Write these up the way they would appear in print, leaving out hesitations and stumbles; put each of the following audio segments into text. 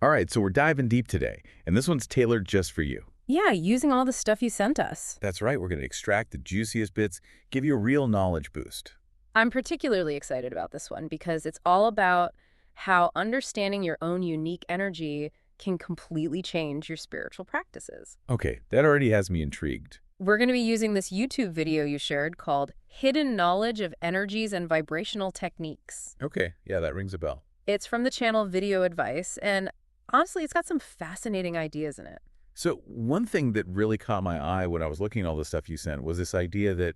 All right, so we're diving deep today, and this one's tailored just for you. Yeah, using all the stuff you sent us. That's right, we're going to extract the juiciest bits, give you a real knowledge boost. I'm particularly excited about this one because it's all about how understanding your own unique energy can completely change your spiritual practices. Okay, that already has me intrigued. We're going to be using this YouTube video you shared called Hidden Knowledge of Energies and Vibrational Techniques. Okay, yeah, that rings a bell. It's from the channel Video Advice, and honestly, it's got some fascinating ideas in it. So one thing that really caught my eye when I was looking at all the stuff you sent was this idea that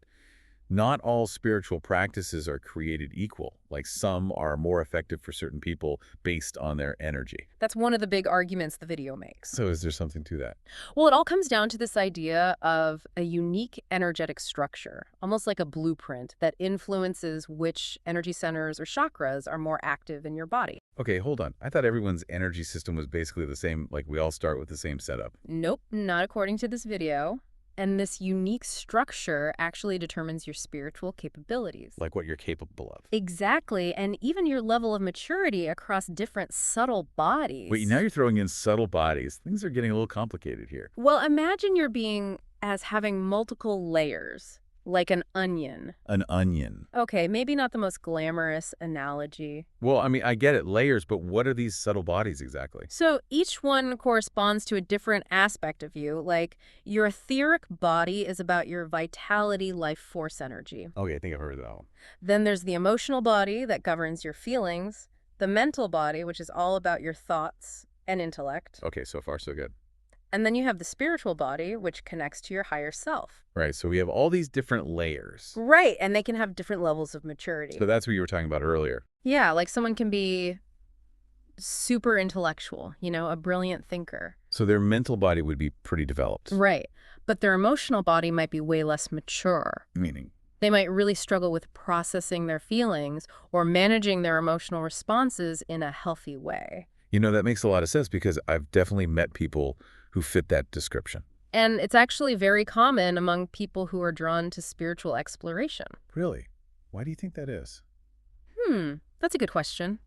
not all spiritual practices are created equal. Like some are more effective for certain people based on their energy. That's one of the big arguments the video makes. So is there something to that? Well, it all comes down to this idea of a unique energetic structure, almost like a blueprint that influences which energy centers or chakras are more active in your body. Okay, hold on. I thought everyone's energy system was basically the same, like we all start with the same setup. Nope, not according to this video. And this unique structure actually determines your spiritual capabilities. Like what you're capable of. Exactly, and even your level of maturity across different subtle bodies. Wait, now you're throwing in subtle bodies. Things are getting a little complicated here. Well, imagine your being as having multiple layers, like an onion. An onion. Okay, maybe not the most glamorous analogy. Well, I mean, I get it, layers, but what are these subtle bodies exactly? So each one corresponds to a different aspect of you. Like your etheric body is about your vitality, life force energy. Okay, I think I've heard of that one. Then there's the emotional body that governs your feelings, the mental body, which is all about your thoughts and intellect. Okay, so far so good. And then you have the spiritual body, which connects to your higher self. Right, so we have all these different layers. Right, and they can have different levels of maturity. So that's what you were talking about earlier. Yeah, like someone can be super intellectual, a brilliant thinker. So their mental body would be pretty developed. Right, but their emotional body might be way less mature. Meaning? They might really struggle with processing their feelings or managing their emotional responses in a healthy way. That makes a lot of sense because I've definitely met people who fit that description. And it's actually very common among people who are drawn to spiritual exploration. Really? Why do you think that is? That's a good question.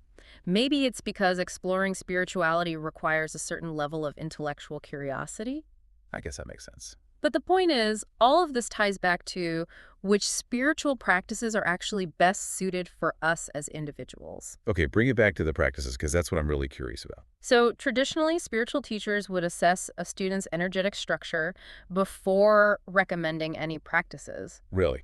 Maybe it's because exploring spirituality requires a certain level of intellectual curiosity. I guess that makes sense. But the point is, all of this ties back to which spiritual practices are actually best suited for us as individuals. Okay, bring it back to the practices because that's what I'm really curious about. So traditionally, spiritual teachers would assess a student's energetic structure before recommending any practices. Really?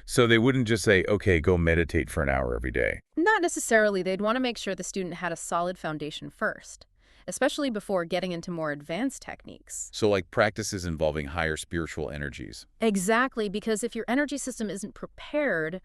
So they wouldn't just say, okay, go meditate for an hour every day. Not necessarily. They'd want to make sure the student had a solid foundation first, especially before getting into more advanced techniques. So like practices involving higher spiritual energies. Exactly, because if your energy system isn't prepared,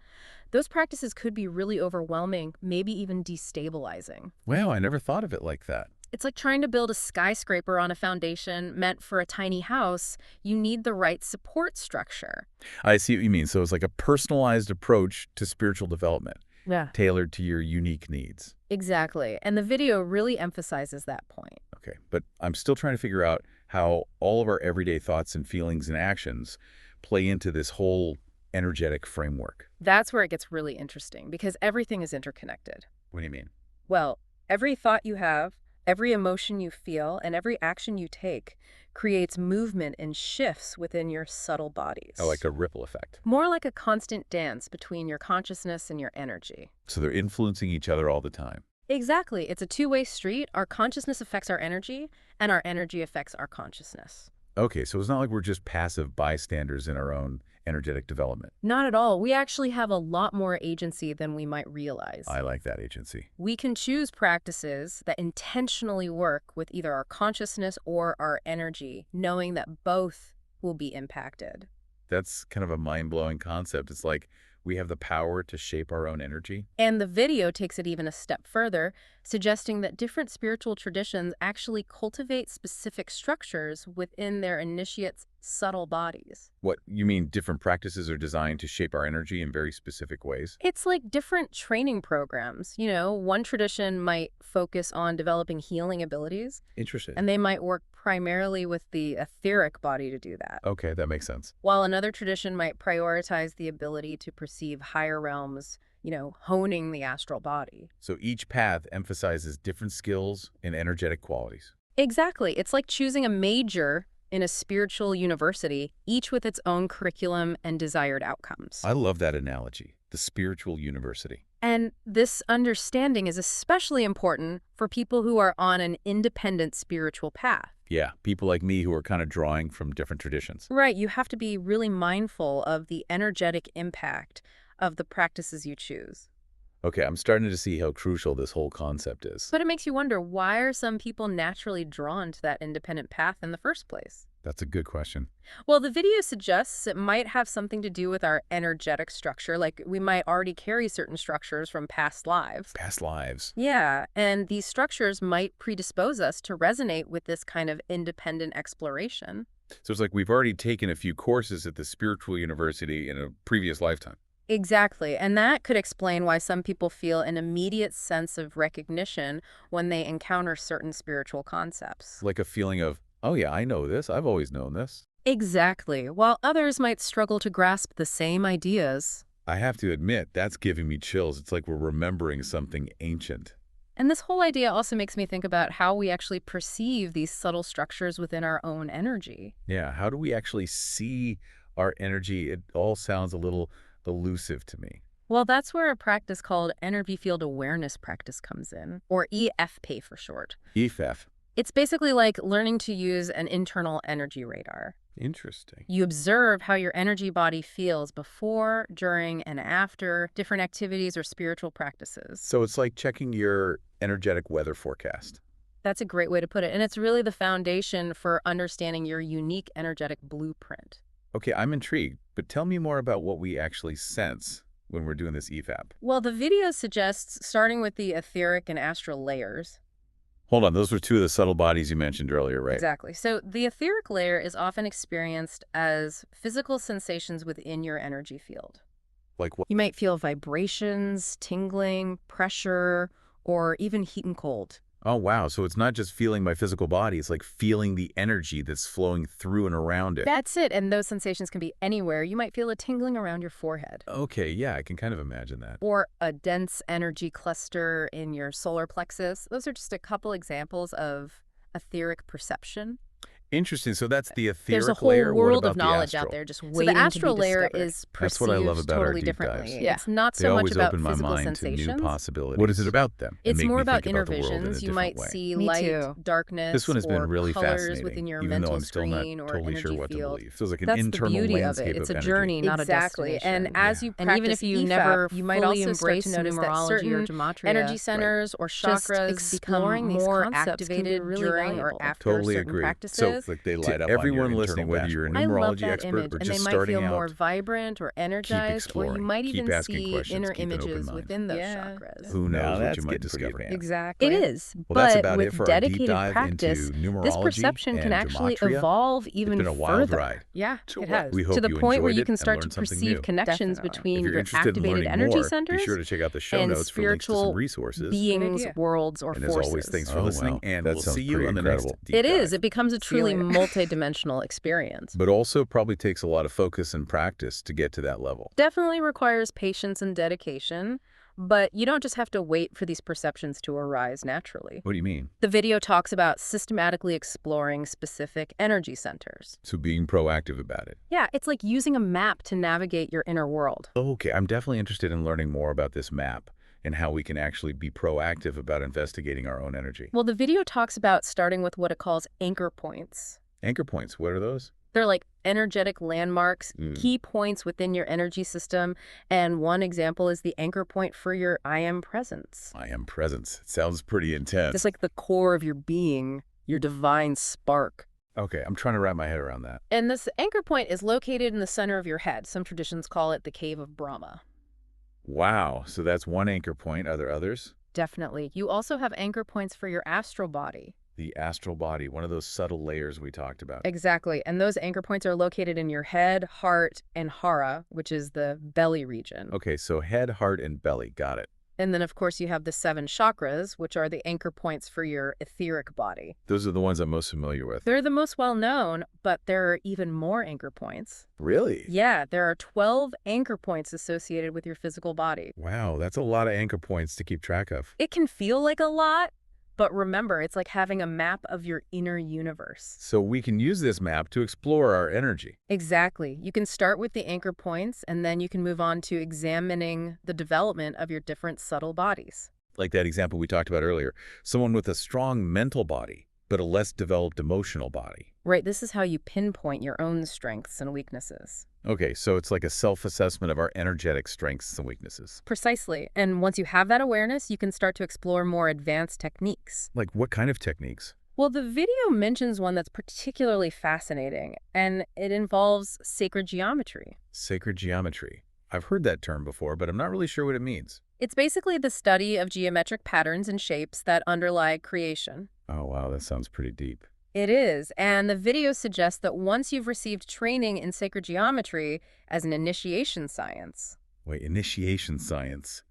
those practices could be really overwhelming, maybe even destabilizing. Wow, I never thought of it like that. It's like trying to build a skyscraper on a foundation meant for a tiny house. You need the right support structure. I see what you mean. So it's like a personalized approach to spiritual development, Yeah. tailored to your unique needs. Exactly. And the video really emphasizes that point. Okay, but I'm still trying to figure out how all of our everyday thoughts and feelings and actions play into this whole energetic framework. That's where it gets really interesting because everything is interconnected. What do you mean? Well, every thought you have, every emotion you feel, and every action you take creates movement and shifts within your subtle bodies. Oh, like a ripple effect. More like a constant dance between your consciousness and your energy. So they're influencing each other all the time. Exactly. It's a two-way street. Our consciousness affects our energy, and our energy affects our consciousness. Okay, so it's not like we're just passive bystanders in our own energetic development. Not at all. We actually have a lot more agency than we might realize. I like that agency. We can choose practices that intentionally work with either our consciousness or our energy, knowing that both will be impacted. That's kind of a mind-blowing concept. It's like we have the power to shape our own energy. And the video takes it even a step further, suggesting that different spiritual traditions actually cultivate specific structures within their initiates' subtle bodies. What, you mean different practices are designed to shape our energy in very specific ways? It's like different training programs. One tradition might focus on developing healing abilities, Interesting. and they might work primarily with the etheric body to do that. Okay, that makes sense. While another tradition might prioritize the ability to perceive higher realms honing the astral body. So each path emphasizes different skills and energetic qualities. Exactly. It's like choosing a major in a spiritual university, each with its own curriculum and desired outcomes. I love that analogy, the spiritual university. And this understanding is especially important for people who are on an independent spiritual path. Yeah, people like me who are kind of drawing from different traditions. Right, you have to be really mindful of the energetic impact of the practices you choose. Okay, I'm starting to see how crucial this whole concept is. But it makes you wonder, why are some people naturally drawn to that independent path in the first place? That's a good question. Well, the video suggests it might have something to do with our energetic structure, like we might already carry certain structures from past lives. Past lives. Yeah, and these structures might predispose us to resonate with this kind of independent exploration. So it's like we've already taken a few courses at the spiritual university in a previous lifetime. Exactly, and that could explain why some people feel an immediate sense of recognition when they encounter certain spiritual concepts. Like a feeling of, oh yeah, I know this. I've always known this. Exactly, while others might struggle to grasp the same ideas. I have to admit, that's giving me chills. It's like we're remembering something ancient. And this whole idea also makes me think about how we actually perceive these subtle structures within our own energy. Yeah, how do we actually see our energy? It all sounds a little elusive to me. Well, that's where a practice called energy field awareness practice comes in, or EFP for short. EFF. It's basically like learning to use an internal energy radar. Interesting. You observe how your energy body feels before, during, and after different activities or spiritual practices. So it's like checking your energetic weather forecast. That's a great way to put it. And it's really the foundation for understanding your unique energetic blueprint. Okay, I'm intrigued, but tell me more about what we actually sense when we're doing this EFAP. Well, the video suggests starting with the etheric and astral layers. Hold on, those were two of the subtle bodies you mentioned earlier, right? Exactly. So the etheric layer is often experienced as physical sensations within your energy field. Like what? You might feel vibrations, tingling, pressure, or even heat and cold. Oh, wow. So it's not just feeling my physical body. It's like feeling the energy that's flowing through and around it. That's it. And those sensations can be anywhere. You might feel a tingling around your forehead. Okay, yeah, I can kind of imagine that. Or a dense energy cluster in your solar plexus. Those are just a couple examples of etheric perception. Interesting. So that's the There's a etheric whole layer. What world about of the knowledge astral? out there just So waiting the astral to be layer discovered. is That's what I love perceived about our totally deep differently. dives. Yeah. It's not They so much always about open my physical mind to sensations. new possibilities. What is it about them? They It's make more me about think inner about the world in a visions. You different might way. see Me light, too. darkness, This one has been or really colors fascinating, within your even though mental I'm still not screen or totally energy sure what to field. believe. Feels like an That's the internal beauty of landscape it. It's a energy. journey, not Exactly. a destination. And as you And even practice if you EFAP, never you might fully also start embrace to notice that numerology certain or gematria, energy centers or just chakras become exploring these more concepts can be activated really during or valuable. after Totally certain agree. practices. So Like they to light up everyone on your listening, internal whether you're a dashboard. I love numerology that expert image, or and just they might starting feel more out, vibrant or energized, or you exploring. might Keep even asking see questions. inner Keep an open images mind. within those Yeah. chakras. who Now knows what that's you might getting pretty discover. advanced. Exactly. It is, Well, that's but about it with for our deep dedicated dive practice, into numerology this perception can and actually gematria. evolve It's even been a wild further. ride. Yeah, To it what? has. We hope To the you point where enjoyed you it can and start to learned something perceive new. connections Definitely. between If you're your interested in activated learning energy more, centers be sure to check out the show and notes for links to some spiritual resources. beings, idea. worlds, or And as forces. always, thanks for Oh, listening, wow. and That we'll sounds see you pretty on the incredible. next deep It dive. is. It becomes a See you truly later. multidimensional experience. But also probably takes a lot of focus and practice to get to that level. Definitely requires patience and dedication, but you don't just have to wait for these perceptions to arise naturally. What do you mean? The video talks about systematically exploring specific energy centers. So being proactive about it. Yeah, it's like using a map to navigate your inner world. Okay, I'm definitely interested in learning more about this map and how we can actually be proactive about investigating our own energy. Well, the video talks about starting with what it calls anchor points. Anchor points, what are those? They're like energetic landmarks, Mm. key points within your energy system, and one example is the anchor point for your I am presence. I am presence. It sounds pretty intense. It's like the core of your being, your divine spark. Okay, I'm trying to wrap my head around that. And this anchor point is located in the center of your head. Some traditions call it the cave of Brahma. Wow, so that's one anchor point. Are there others? Definitely. You also have anchor points for your astral body. The astral body, one of those subtle layers we talked about. Exactly. And those anchor points are located in your head, heart, and hara, which is the belly region. Okay, so head, heart, and belly. Got it. And then, of course, you have the 7 chakras, which are the anchor points for your etheric body. Those are the ones I'm most familiar with. They're the most well-known, but there are even more anchor points. Really? Yeah, there are 12 anchor points associated with your physical body. Wow, that's a lot of anchor points to keep track of. It can feel like a lot, but remember, it's like having a map of your inner universe. So we can use this map to explore our energy. Exactly. You can start with the anchor points, and then you can move on to examining the development of your different subtle bodies. Like that example we talked about earlier, someone with a strong mental body, but a less developed emotional body. Right, this is how you pinpoint your own strengths and weaknesses. Okay, so it's like a self-assessment of our energetic strengths and weaknesses. Precisely. And once you have that awareness, you can start to explore more advanced techniques. Like what kind of techniques? Well, the video mentions one that's particularly fascinating, and it involves sacred geometry. Sacred geometry. I've heard that term before, but I'm not really sure what it means. It's basically the study of geometric patterns and shapes that underlie creation. Oh, wow, that sounds pretty deep. It is, and the video suggests that once you've received training in sacred geometry as an initiation science, Wait, initiation science.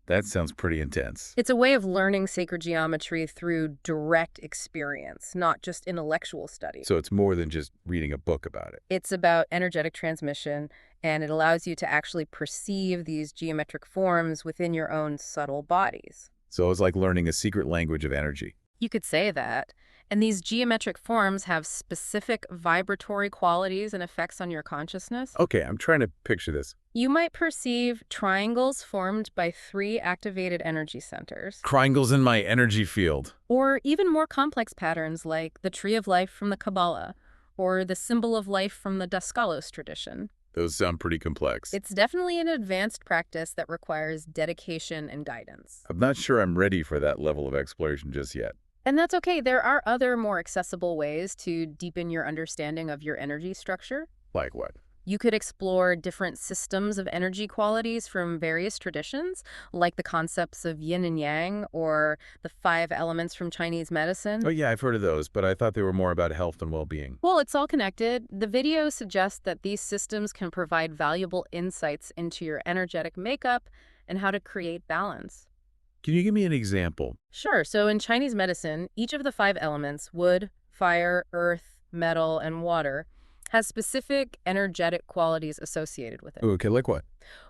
That sounds pretty intense. it's a way of learning sacred geometry through direct experience, not just intellectual study. So it's more than just reading a book about it. It's about energetic transmission, and it allows you to actually perceive these geometric forms within your own subtle bodies. So it's like learning a secret language of energy. You could say that. And these geometric forms have specific vibratory qualities and effects on your consciousness. Okay, I'm trying to picture this. You might perceive triangles formed by 3 activated energy centers, Triangles in my energy field. or even more complex patterns like the tree of life from the Kabbalah, or the symbol of life from the Daskalos tradition. Those sound pretty complex. It's definitely an advanced practice that requires dedication and guidance. I'm not sure I'm ready for that level of exploration just yet. And that's okay. There are other more accessible ways to deepen your understanding of your energy structure. Like what? You could explore different systems of energy qualities from various traditions, like the concepts of yin and yang or the 5 elements from Chinese medicine. Oh yeah, I've heard of those, but I thought they were more about health and well-being. Well, it's all connected. The video suggests that these systems can provide valuable insights into your energetic makeup and how to create balance. Can you give me an example? Sure. So in Chinese medicine, each of the 5 elements, wood, fire, earth, metal, and water, has specific energetic qualities associated with it. Okay, like what?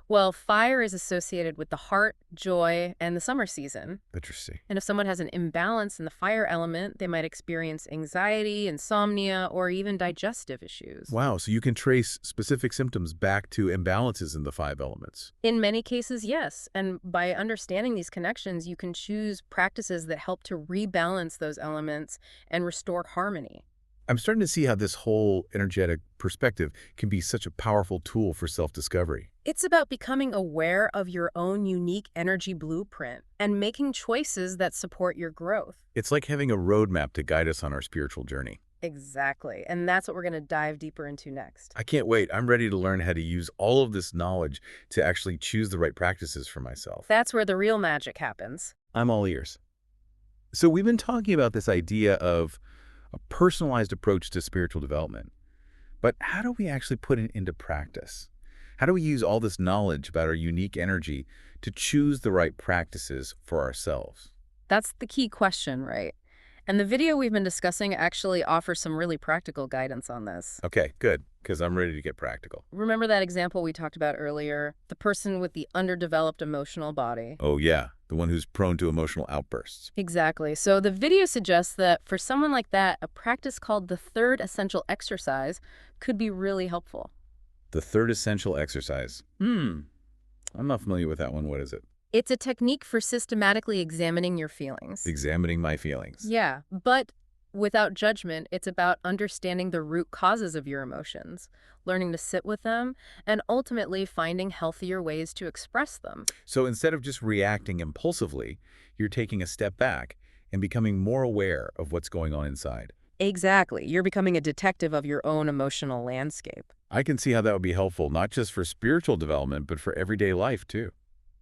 Well, fire is associated with the heart, joy, and the summer season. Interesting. And if someone has an imbalance in the fire element, they might experience anxiety, insomnia, or even digestive issues. Wow, so you can trace specific symptoms back to imbalances in the 5 elements. In many cases, yes. And by understanding these connections, you can choose practices that help to rebalance those elements and restore harmony. I'm starting to see how this whole energetic perspective can be such a powerful tool for self-discovery. It's about becoming aware of your own unique energy blueprint and making choices that support your growth. It's like having a roadmap to guide us on our spiritual journey. Exactly. And that's what we're going to dive deeper into next. I can't wait. I'm ready to learn how to use all of this knowledge to actually choose the right practices for myself. That's where the real magic happens. I'm all ears. So we've been talking about this idea of a personalized approach to spiritual development. But how do we actually put it into practice? How do we use all this knowledge about our unique energy to choose the right practices for ourselves? That's the key question, right? And the video we've been discussing actually offers some really practical guidance on this. Okay, good, because I'm ready to get practical. Remember that example we talked about earlier? The person with the underdeveloped emotional body. Oh yeah, the one who's prone to emotional outbursts. Exactly. So the video suggests that for someone like that, a practice called the 3rd essential exercise could be really helpful. The 3rd essential exercise. I'm not familiar with that one. What is it? It's a technique for systematically examining your feelings. Examining my feelings. Yeah, but without judgment, it's about understanding the root causes of your emotions, learning to sit with them, and ultimately finding healthier ways to express them. So instead of just reacting impulsively, you're taking a step back and becoming more aware of what's going on inside. Exactly. You're becoming a detective of your own emotional landscape. I can see how that would be helpful, not just for spiritual development, but for everyday life too.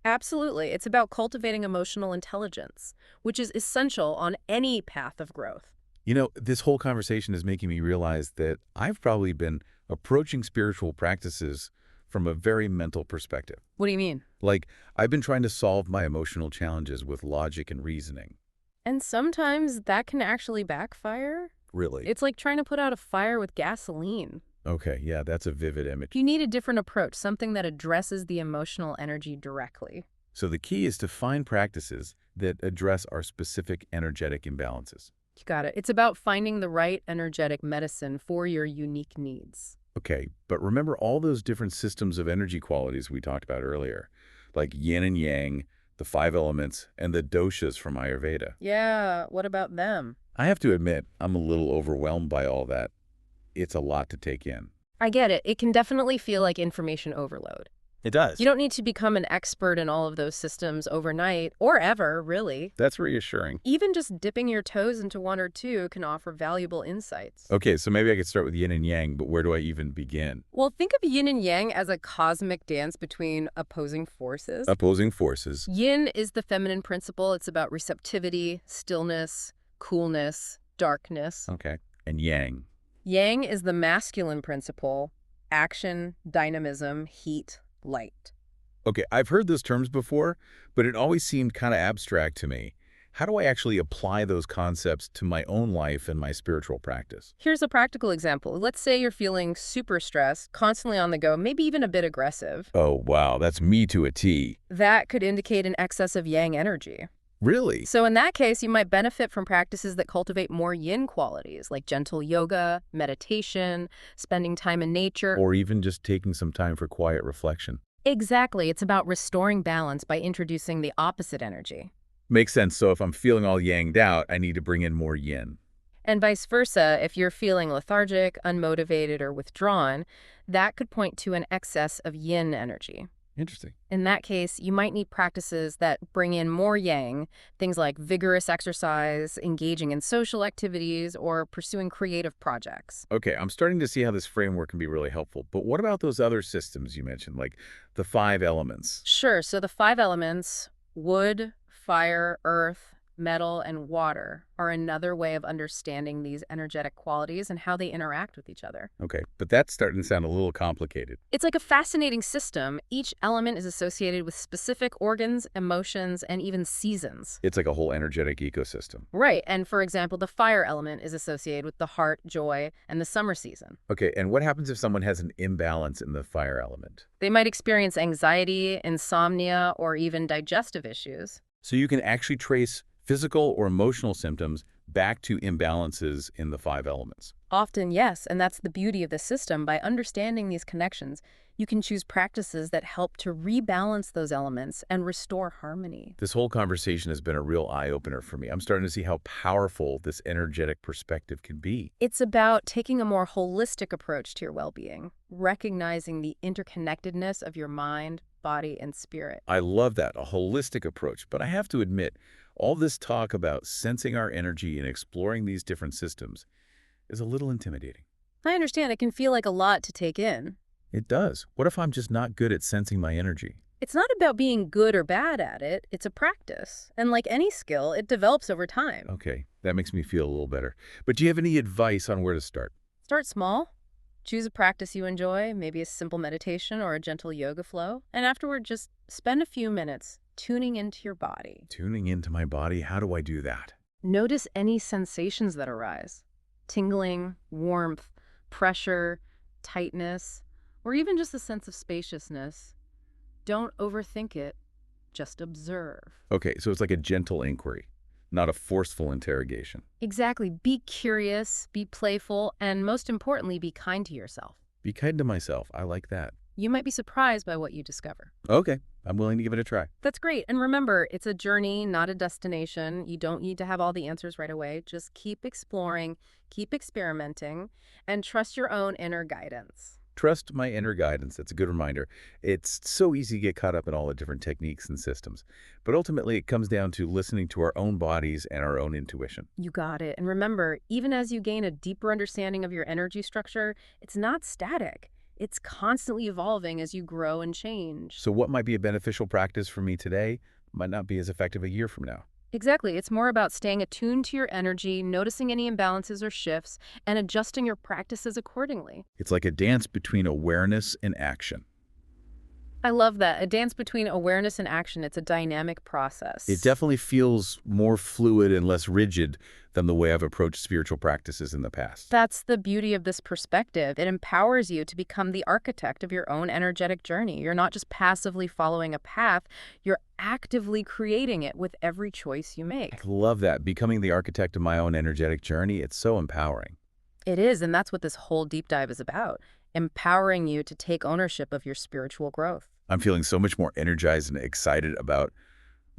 Absolutely. It's about cultivating emotional intelligence, which is essential on any path of growth. You know, this whole conversation is making me realize that I've probably been approaching spiritual practices from a very mental perspective. What do you mean? Like, I've been trying to solve my emotional challenges with logic and reasoning. And sometimes that can actually backfire. Really? It's like trying to put out a fire with gasoline. Okay, yeah, that's a vivid image. You need a different approach, something that addresses the emotional energy directly. So the key is to find practices that address our specific energetic imbalances. You got it. It's about finding the right energetic medicine for your unique needs. Okay, but remember all those different systems of energy qualities we talked about earlier, like yin and yang, the five elements, and the doshas from Ayurveda. Yeah, what about them? I have to admit, I'm a little overwhelmed by all that. It's a lot to take in. I get it. It can definitely feel like information overload. It does. You don't need to become an expert in all of those systems overnight, or ever, really. That's reassuring. Even just dipping your toes into one or two can offer valuable insights. Okay, so maybe I could start with yin and yang, but where do I even begin? Well, think of yin and yang as a cosmic dance between opposing forces. Opposing forces. Yin is the feminine principle. It's about receptivity, stillness, coolness, darkness. Okay. And yang. Yang is the masculine principle, action, dynamism, heat, light. Okay, I've heard those terms before, but it always seemed kind of abstract to me. How do I actually apply those concepts to my own life and my spiritual practice? Here's a practical example. Let's say you're feeling super stressed, constantly on the go, maybe even a bit aggressive. Oh, wow, that's me to a T. That could indicate an excess of yang energy. Really? So in that case, you might benefit from practices that cultivate more yin qualities, like gentle yoga, meditation, spending time in nature. Or even just taking some time for quiet reflection. Exactly. It's about restoring balance by introducing the opposite energy. Makes sense. So if I'm feeling all yanged out, I need to bring in more yin. And vice versa, if you're feeling lethargic, unmotivated, or withdrawn, that could point to an excess of yin energy. Interesting. In that case, you might need practices that bring in more yang, things like vigorous exercise, engaging in social activities, or pursuing creative projects. Okay, I'm starting to see how this framework can be really helpful. But what about those other systems you mentioned, like the five elements? Sure, so the five elements, wood, fire, earth, metal, and water, are another way of understanding these energetic qualities and how they interact with each other. Okay, but that's starting to sound a little complicated. It's like a fascinating system. Each element is associated with specific organs, emotions, and even seasons. It's like a whole energetic ecosystem. Right, and for example, the fire element is associated with the heart, joy, and the summer season. Okay, and what happens if someone has an imbalance in the fire element? They might experience anxiety, insomnia, or even digestive issues. So you can actually trace physical or emotional symptoms back to imbalances in the five elements. Often, yes, and that's the beauty of the system. By understanding these connections, you can choose practices that help to rebalance those elements and restore harmony. This whole conversation has been a real eye-opener for me. I'm starting to see how powerful this energetic perspective can be. It's about taking a more holistic approach to your well-being, recognizing the interconnectedness of your mind, body, and spirit. I love that, a holistic approach, but I have to admit, all this talk about sensing our energy and exploring these different systems is a little intimidating. I understand it can feel like a lot to take in. It does. What if I'm just not good at sensing my energy? It's not about being good or bad at it. It's a practice. And like any skill, it develops over time. Okay, that makes me feel a little better. But do you have any advice on where to start? Start small. Choose a practice you enjoy, maybe a simple meditation or a gentle yoga flow. And afterward, just spend a few minutes tuning into your body. Tuning into my body, how do I do that? Notice any sensations that arise. Tingling, warmth, pressure, tightness, or even just a sense of spaciousness. Don't overthink it. Just observe. Okay, so it's like a gentle inquiry, not a forceful interrogation. Exactly. Be curious, be playful, and most importantly, be kind to yourself. Be kind to myself. I like that. You might be surprised by what you discover. Okay, I'm willing to give it a try. That's great. And remember, it's a journey, not a destination. You don't need to have all the answers right away. Just keep exploring, keep experimenting, and trust your own inner guidance. Trust my inner guidance. That's a good reminder. It's so easy to get caught up in all the different techniques and systems. But ultimately, it comes down to listening to our own bodies and our own intuition. You got it. And remember, even as you gain a deeper understanding of your energy structure, it's not static. It's constantly evolving as you grow and change. So what might be a beneficial practice for me today might not be as effective a year from now. Exactly. It's more about staying attuned to your energy, noticing any imbalances or shifts, and adjusting your practices accordingly. It's like a dance between awareness and action. I love that. A dance between awareness and action. It's a dynamic It process. definitely feels more fluid and less rigid than the way I've approached spiritual practices in the past. That's the beauty of this perspective. It empowers you to become the architect of your own energetic journey. You're not just passively following a path, you're actively creating it with every choice you I make. love that. Becoming the architect of my own energetic journey, it's so empowering. It is, and that's what this whole deep dive is about, empowering you to take ownership of your spiritual growth. I'm feeling so much more energized and excited about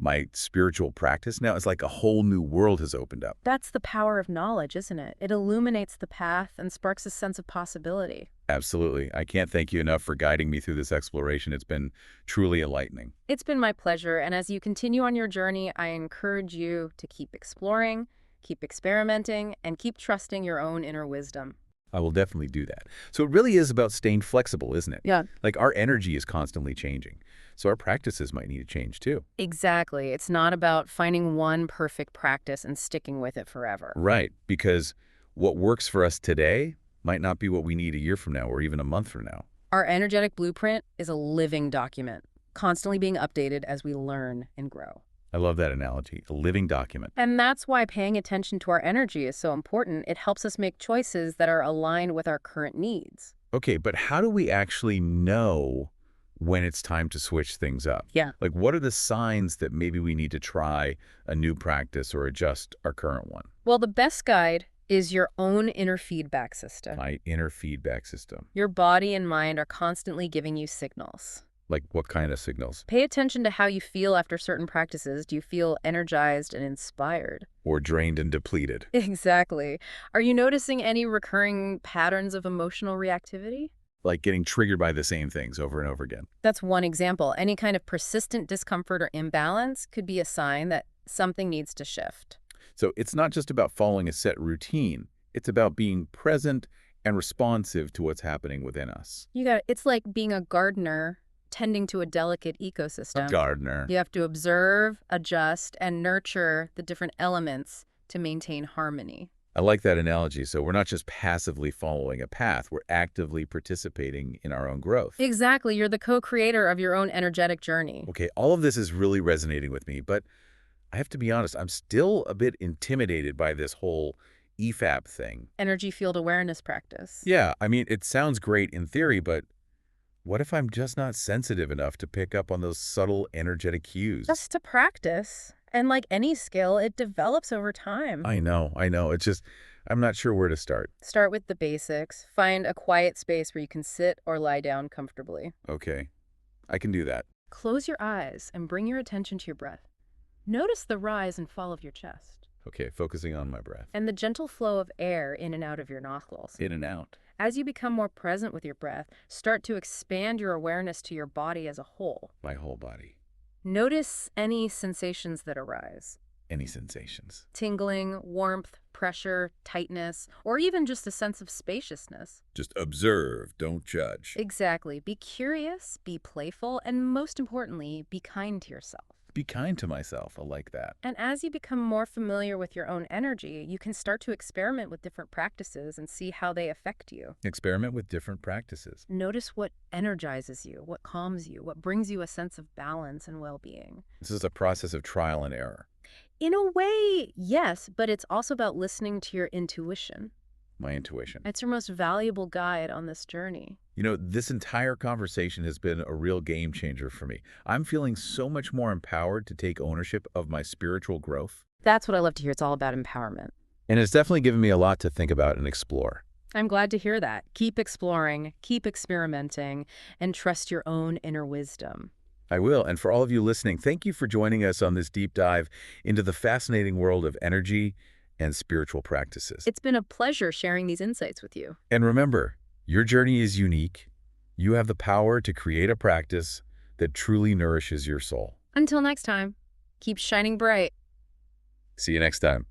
my spiritual practice now. It's like a whole new world has opened up. That's the power of knowledge, isn't it? It illuminates the path and sparks a sense of possibility. Absolutely. I can't thank you enough for guiding me through this exploration. It's been truly enlightening. It's been my pleasure, and as you continue on your journey, I encourage you to keep exploring, keep experimenting, and keep trusting your own inner wisdom. I will definitely do that. So it really is about staying flexible, isn't it? Yeah. Like our energy is constantly changing. So our practices might need to change too. Exactly. It's not about finding one perfect practice and sticking with it forever. Right. Because what works for us today might not be what we need a year from now or even a month from now. Our energetic blueprint is a living document, constantly being updated as we learn and grow. I love that analogy, a living document. And that's why paying attention to our energy is so important. It helps us make choices that are aligned with our current needs. Okay, but how do we actually know when it's time to switch things up? Yeah. Like, what are the signs that maybe we need to try a new practice or adjust our current one? Well, the best guide is your own inner feedback system. My inner feedback system. Your body and mind are constantly giving you signals. Like, what kind of signals? Pay attention to how you feel after certain practices. Do you feel energized and inspired? Or drained and depleted? Exactly. Are you noticing any recurring patterns of emotional reactivity? Like getting triggered by the same things over and over again. That's one example. Any kind of persistent discomfort or imbalance could be a sign that something needs to shift. So it's not just about following a set routine. It's about being present and responsive to what's happening within us. It's like being a gardener tending to a delicate A ecosystem. gardener. You have to observe, adjust, and nurture the different elements to maintain harmony. I like that analogy. So we're not just passively following a path, we're actively participating in our own growth. Exactly. You're the co-creator of your own energetic journey. Okay, all of this is really resonating with me, but I have to be honest, I'm still a bit intimidated by this whole EFAP thing. Energy field awareness practice. Yeah, I mean, it sounds great in theory, but what if I'm just not sensitive enough to pick up on those subtle energetic cues? Just to practice. And like any skill, it develops over time. I know. It's just, I'm not sure where to start. Start with the basics. Find a quiet space where you can sit or lie down comfortably. Okay, I can do that. Close your eyes and bring your attention to your breath. Notice the rise and fall of your chest Okay, focusing on my breath. and the gentle flow of air in and out of your nostrils. In and out. As you become more present with your breath, start to expand your awareness to your body as a whole. My whole body. Notice any sensations that arise. Any sensations? Tingling, warmth, pressure, tightness, or even just a sense of spaciousness. Just observe, don't judge. Exactly. Be curious, be playful, and most importantly, be kind to yourself. Be kind to myself. I like that. And as you become more familiar with your own energy, you can start to experiment with different practices and see how they affect you. Experiment with different practices. Notice what energizes you, what calms you, what brings you a sense of balance and well-being. This is a process of trial and error. In a way, yes, but it's also about listening to your intuition. My intuition. It's your most valuable guide on this journey. You know, this entire conversation has been a real game changer for me. I'm feeling so much more empowered to take ownership of my spiritual growth. That's what I love to hear. It's all about empowerment. And it's definitely given me a lot to think about and explore. I'm glad to hear that. Keep exploring, keep experimenting, and trust your own inner wisdom. I will. And for all of you listening, thank you for joining us on this deep dive into the fascinating world of energy and spiritual practices. It's been a pleasure sharing these insights with you. And remember, your journey is unique. You have the power to create a practice that truly nourishes your soul. Until next time, keep shining bright. See you next time.